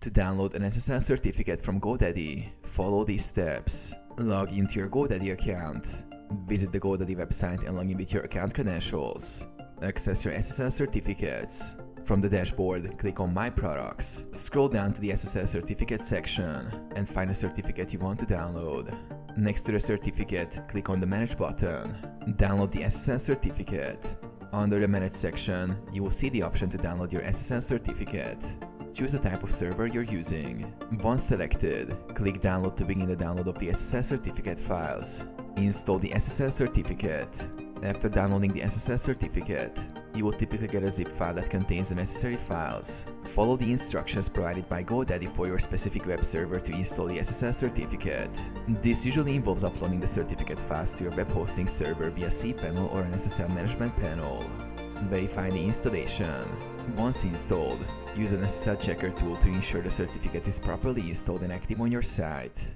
To download an SSL certificate from GoDaddy, follow these steps. Log into your GoDaddy account. Visit the GoDaddy website and log in with your account credentials. Access your SSL certificates. From the dashboard, click on My Products. Scroll down to the SSL certificate section and find a certificate you want to download. Next to the certificate, click on the Manage button. Download the SSL certificate. Under the Manage section, you will see the option to download your SSL certificate. Choose the type of server you're using. Once selected, click Download to begin the download of the SSL certificate files. Install the SSL certificate. After downloading the SSL certificate, you will typically get a zip file that contains the necessary files. Follow the instructions provided by GoDaddy for your specific web server to install the SSL certificate. This usually involves uploading the certificate files to your web hosting server via cPanel or an SSL management panel. Verify the installation. Once installed, use an SSL checker tool to ensure the certificate is properly installed and active on your site.